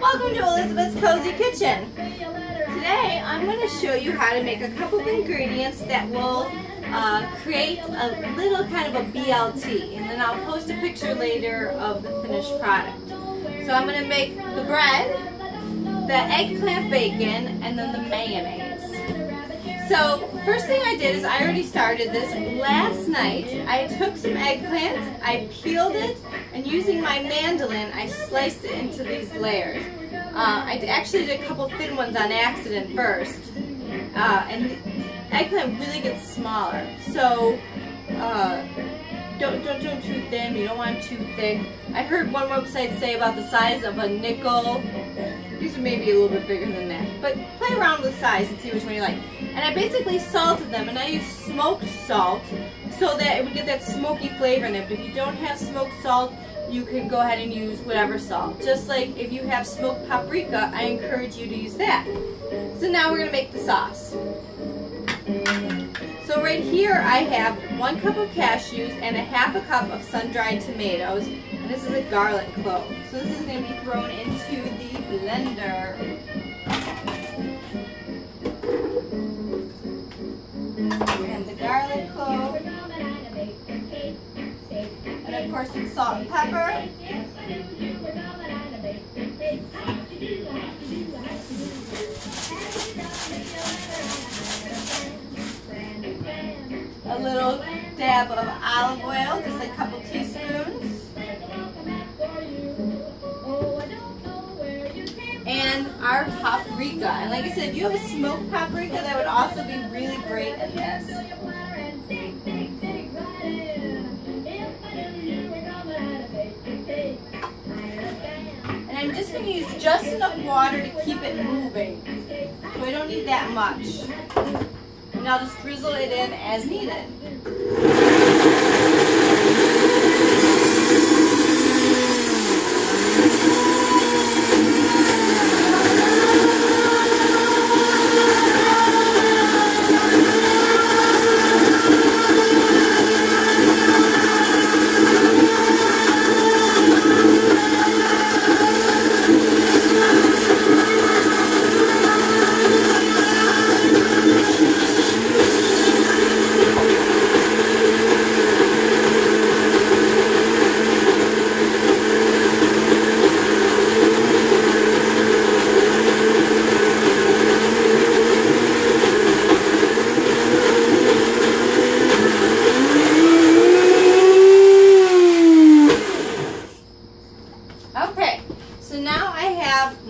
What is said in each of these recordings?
Welcome to Elizabeth's Cozy Kitchen. Today I'm going to show you how to make a couple of ingredients that will create a little kind of a BLT, and then I'll post a picture later of the finished product. So I'm going to make the bread, the eggplant bacon, and then the mayonnaise. So first thing I did is I already started this last night. I took some eggplant, I peeled it, and using my mandolin I sliced it into these layers. I actually did a couple thin ones on accident first, and the eggplant really gets smaller. So don't do too thin. You don't want too thick. I heard one website say about the size of a nickel. These are maybe a little bit bigger than that, but play around with size and see which one you like. And I basically salted them, and I used smoked salt so that it would get that smoky flavor in it. But if you don't have smoked salt, you can go ahead and use whatever salt. Just like if you have smoked paprika, I encourage you to use that. So now we're going to make the sauce. So right here I have 1 cup of cashews and a ½ cup of sun-dried tomatoes, and this is a garlic clove. So this is going to be thrown into the blender. And the garlic clove, and of course some salt and pepper. A little dab of olive oil, just a couple teaspoons. And our paprika. And like I said, if you have a smoked paprika, that would also be really great in this. And I'm just going to use just enough water to keep it moving. So I don't need that much. And I'll just drizzle it in as needed.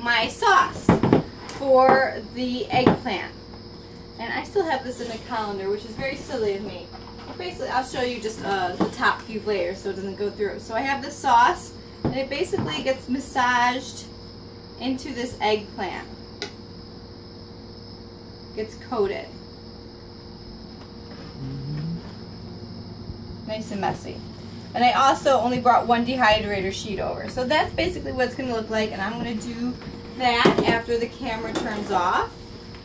My sauce for the eggplant, and I still have this in a colander, which is very silly of me. Basically, I'll show you just the top few layers so it doesn't go through. So I have this sauce, and it basically gets massaged into this eggplant. Gets coated. Nice and messy. And I also only brought 1 dehydrator sheet over. So that's basically what it's going to look like, and I'm going to do that after the camera turns off.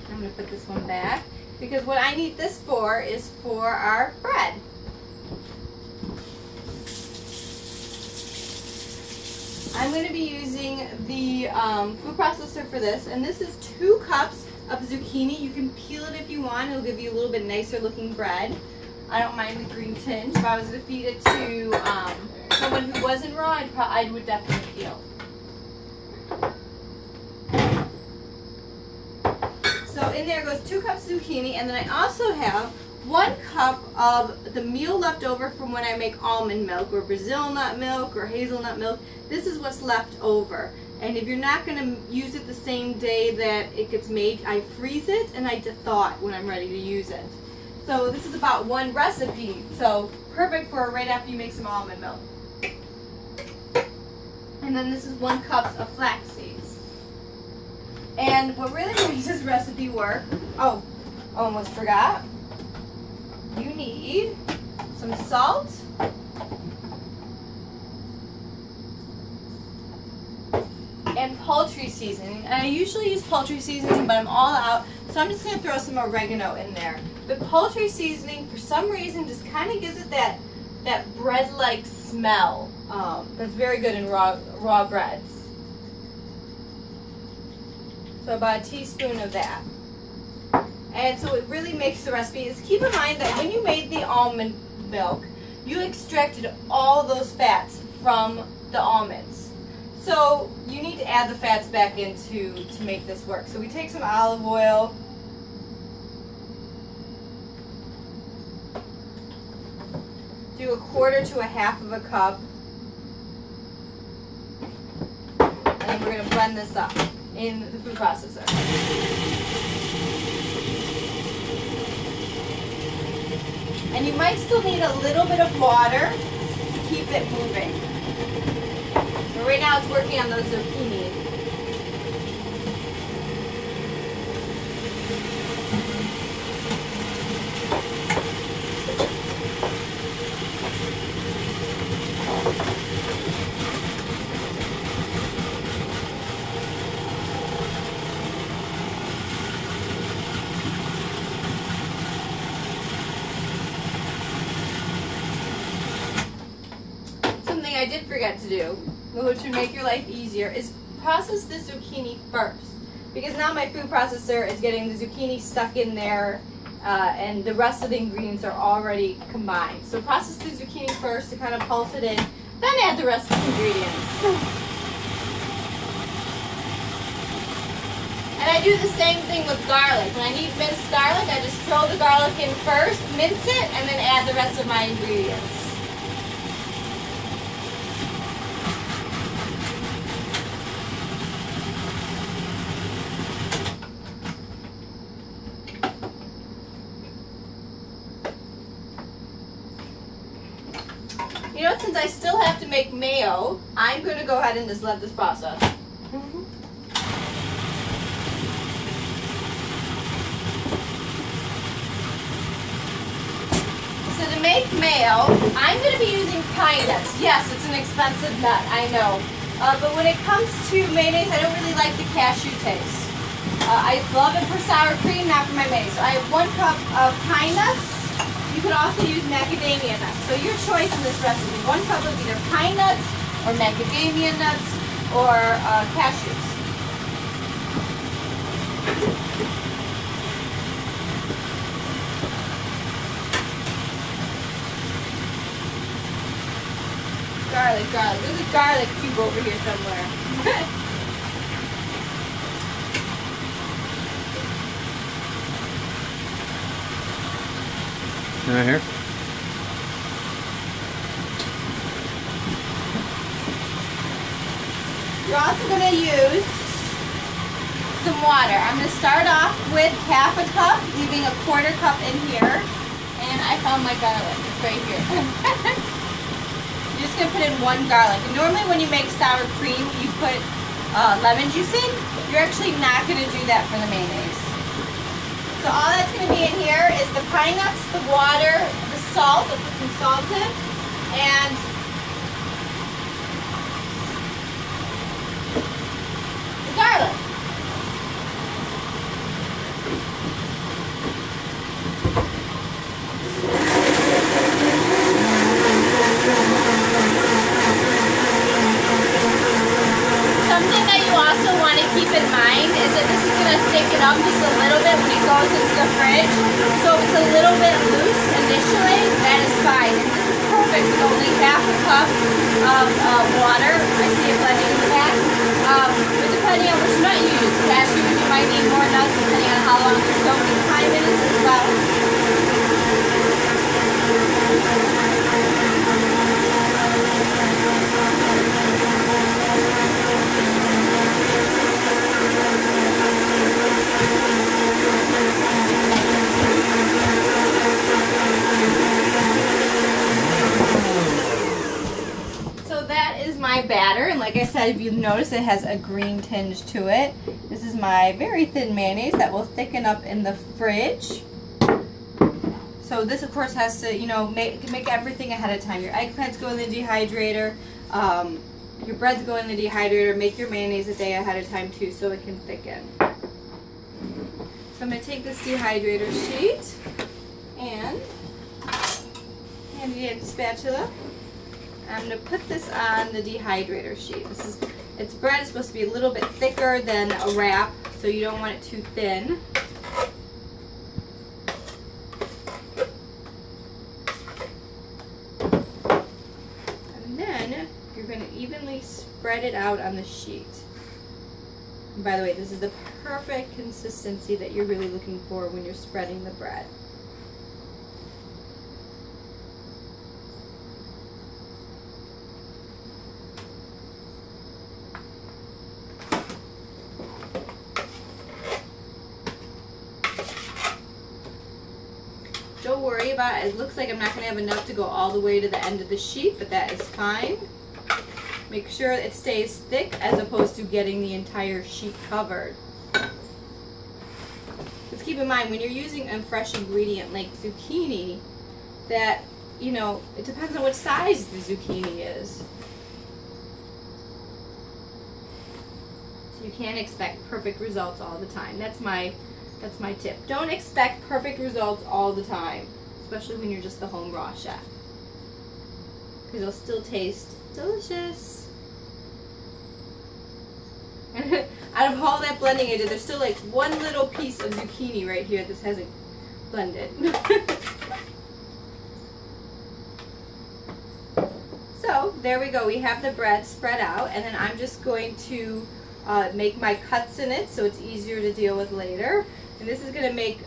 I'm going to put this one back, because what I need this for is for our bread. I'm going to be using the food processor for this, and this is 2 cups of zucchini. You can peel it if you want. It'll give you a little bit nicer looking bread. I don't mind the green tinge. If I was going to feed it to someone who wasn't raw, I would definitely peel. So in there goes 2 cups of zucchini, and then I also have 1 cup of the meal left over from when I make almond milk or Brazil nut milk or hazelnut milk. This is what's left over. And if you're not going to use it the same day that it gets made, I freeze it and I thaw it when I'm ready to use it. So this is about 1 recipe, so perfect for right after you make some almond milk. And then this is 1 cup of flax seeds. And what really makes this recipe work, oh, almost forgot, you need some salt, and poultry seasoning. And I usually use poultry seasoning, but I'm all out, so I'm just going to throw some oregano in there. The poultry seasoning, for some reason, just kind of gives it that bread-like smell. That's very good in raw breads. So about a teaspoon of that. And so it really makes the recipe. Is keep in mind that when you made the almond milk, you extracted all those fats from the almonds. So you need to add the fats back in to make this work. So we take some olive oil. Do 1/4 to 1/2 of a cup. And then we're going to blend this up in the food processor. And you might still need a little bit of water to keep it moving. But right now it's working on those zucchini. I did forget to do, which would make your life easier, is process the zucchini first. Because now my food processor is getting the zucchini stuck in there and the rest of the ingredients are already combined. So process the zucchini first to kind of pulse it in, then add the rest of the ingredients. And I do the same thing with garlic. When I need minced garlic, I just throw the garlic in first, mince it, and then add the rest of my ingredients. You know, since I still have to make mayo, I'm going to go ahead and just let this process. So to make mayo, I'm going to be using pine nuts. Yes, it's an expensive nut, I know. But when it comes to mayonnaise, I don't really like the cashew taste. I love it for sour cream, not for my mayonnaise. So I have 1 cup of pine nuts. You could also use macadamia nuts. So your choice in this recipe, 1 cup of either pine nuts or macadamia nuts or cashews. Garlic, garlic. There's a garlic cube over here somewhere. Right here. You're also going to use some water. I'm going to start off with 1/2 cup, leaving 1/4 cup in here. And I found my garlic. It's right here. You're just going to put in 1 garlic. And normally when you make sour cream, you put lemon juice in. You're actually not going to do that for the mayonnaise. So all that's going to be in here is the pine nuts, the water, the salt. I'll put some salt in, and the garlic. Something that you also want to keep in mind is that this is going to thicken up just a little bit when it goes into the fridge. So if it's a little bit loose initially, that is fine. And this is perfect with only 1/2 cup of water. I see it blending in the back. But depending on which nut you use, cashews, you might need more nuts depending on how long they're soaking. 5 minutes as well. My batter, and like I said, if you notice, it has a green tinge to it. This is my very thin mayonnaise that will thicken up in the fridge. So this of course has to, you know, make everything ahead of time. Your eggplants go in the dehydrator, your breads go in the dehydrator. Make your mayonnaise a day ahead of time too so it can thicken. So I'm going to take this dehydrator sheet And handy dandy spatula. I'm going to put this on the dehydrator sheet. Its bread is supposed to be a little bit thicker than a wrap, so you don't want it too thin. And then you're going to evenly spread it out on the sheet. And by the way, this is the perfect consistency that you're really looking for when you're spreading the bread. Don't worry about it. It looks like I'm not going to have enough to go all the way to the end of the sheet, but that is fine. Make sure it stays thick as opposed to getting the entire sheet covered. Just keep in mind, when you're using a fresh ingredient like zucchini, that, you know, it depends on what size the zucchini is. So you can't expect perfect results all the time. That's my tip. Don't expect perfect results all the time, especially when you're just the home raw chef, because it'll still taste delicious. And out of all that blending I did, there's still like one little piece of zucchini right here that hasn't blended. So there we go. We have the bread spread out, and then I'm just going to make my cuts in it so it's easier to deal with later. And this is going to make,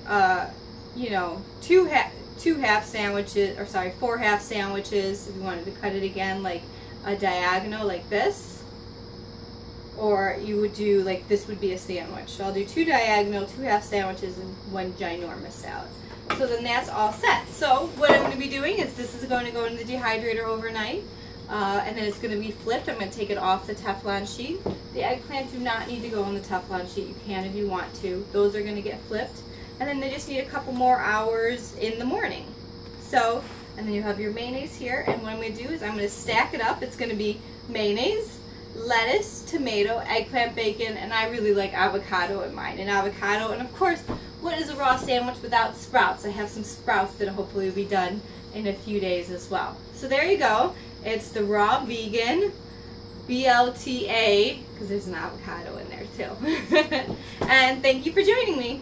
you know, four half sandwiches if you wanted to cut it again, like a diagonal like this. Or you would do, like, this would be a sandwich. So I'll do 2 diagonal, 2 half sandwiches, and 1 ginormous salad. So then that's all set. So what I'm going to be doing is this is going to go in the dehydrator overnight. And then it's going to be flipped. I'm going to take it off the Teflon sheet. The eggplant do not need to go on the Teflon sheet. You can if you want to. Those are going to get flipped. And then they just need a couple more hours in the morning. So, and then you have your mayonnaise here. And what I'm going to do is I'm going to stack it up. It's going to be mayonnaise, lettuce, tomato, eggplant, bacon, and I really like avocado in mine. And avocado, and of course, what is a raw sandwich without sprouts? I have some sprouts that hopefully will be done in a few days as well. So there you go. It's the raw vegan BLTA, because there's an avocado in there too. And thank you for joining me.